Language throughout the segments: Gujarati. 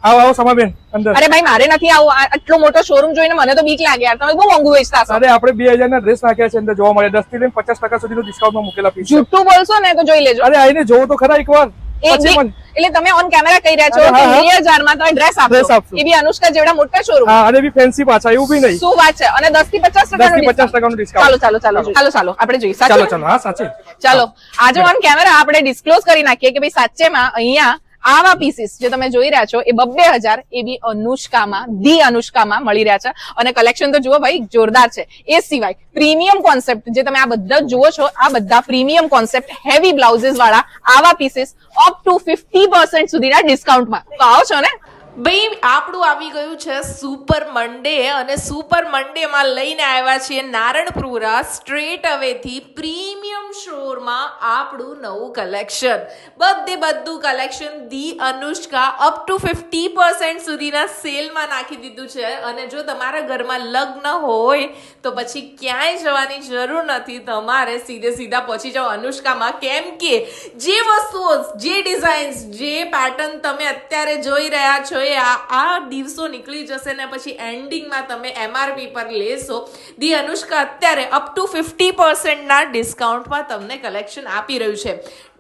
આવો આવો સમાબેન અંદર. અરે ભાઈ મારે નથી આવું. આટલો મોટો શોરૂમ જોઈને મને તો બીક લાગે યાર. તમે બહુ મોંઘું વેચતા છો. અરે આપણે 2000 ના ડ્રેસ નાખ્યા છે અંદર જોવા મળે 10 થી લઈને 50% સુધીનું ડિસ્કાઉન્ટમાં મૂકેલા પીસ. જૂઠું બોલશો ને તો જોઈ લેજો. અરે આઈને જોવો તો ખરા એકવાર. એટલે તમે ઓન કેમેરા કહી રહ્યા છો અરે કે હા, હા. 20,000 માં તમે ડ્રેસ Dress આપશો. આપશું. એ બી અનુષ્કા જેવડા મોટા શોરૂમ. હા અને બી ફેન્સી પાછા એવું બી નહીં. શું વાત છે? અને 10 થી 50% 10 થી 50% નું ડિસ્કાઉન્ટ. ચાલો આપણે જોઈએ. સાચું ચાલો ને? ચાલો હા સાચે. ચાલો આજે ઓન કેમેરા આપણે ડિસ્ક્લોઝ કરી નાખીએ કે ભાઈ સાચેમાં અહીંયા આવા પીસીસ જે તમે જોઈ રહ્યા છો એ 2,000 એ બી અનુષ્કામાં અનુષ્કામાં મળી રહ્યા છે. અને કલેક્શન તો જુઓ ભાઈ જોરદાર છે. એ સિવાય પ્રીમિયમ કોન્સેપ્ટ જે તમે આ બધા જુઓ છો આ બધા પ્રીમિયમ કોન્સેપ્ટ હેવી બ્લાઉઝીસ વાળા આવા પીસીસ અપ ટુ 50% સુધીના ડિસ્કાઉન્ટમાં. તો આવો છો ને ભાઈ આપણું આવી ગયું છે સુપર મંડે અને સુપર મંડેમાં લઈને આવ્યા છીએ નારણપુરા સ્ટ્રેટ અવેથી પ્રીમિયમ સ્ટોરમાં આપણું નવું કલેક્શન. બધું collection the Anushka up to 50% સુધીના સેલમાં નાખી દીધું છે. અને જો તમારા ઘરમાં લગ્ન હોય તો પછી ક્યાંય જવાની જરૂર નથી. તમારે સીધા પહોંચી જાઓ અનુષ્કામાં. કેમ કે જે વસ્તુઓ જે ડિઝાઇન્સ જે પેટર્ન તમે અત્યારે જોઈ રહ્યા છો આ દિવસો નીકળી જશે ને પછી એન્ડિંગમાં તમે MRP પર લેશો. ધી અનુષ્કા અત્યારે અપ ટુ 50% ના ડિસ્કાઉન્ટમાં તમને કલેક્શન આપી રહ્યું છે.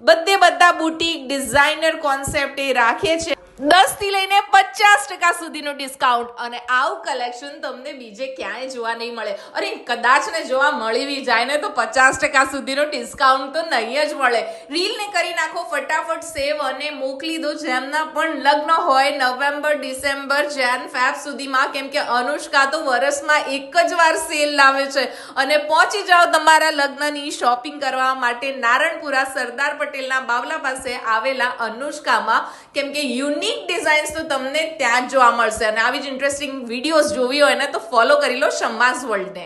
બધા બુટીક ડિઝાઇનર કોન્સેપ્ટ એ રાખે છે 10 થી લઈને 50% સુધીનું ડિસ્કાઉન્ટ. અને આવું કલેક્શન તમને બીજે ક્યાંય જોવા નહીં મળે. અરે કદાચ ને જોવા મળી જાય ને તો 50% સુધીનું ડિસ્કાઉન્ટ તો નહીં જ મળે. રીલ ને કરી નાખો ફટાફટ સેવ અને મોકલી દો જેમના પણ લગ્ન હોય નવેમ્બર ડિસેમ્બર જાન ફેબ સુધીમાં. કેમ કે અનુષ્કા તો વર્ષમાં એક જ વાર સેલ લાવે છે. અને પહોંચી જાઓ તમારા લગ્નની શોપિંગ કરવા માટે નારણપુરા સરદાર પટેલના બાવલા પાસે આવેલા અનુષ્કામાં. કેમ કે યુનિક ડિઝાઇન્સ તો તમને ત્યાં જ જોવા મળશે. અને આવી જ ઇન્ટરેસ્ટિંગ વિડીયોઝ જોવી હોય ને તો ફોલો કરી લો શમ્માઝ વર્લ્ડ ને.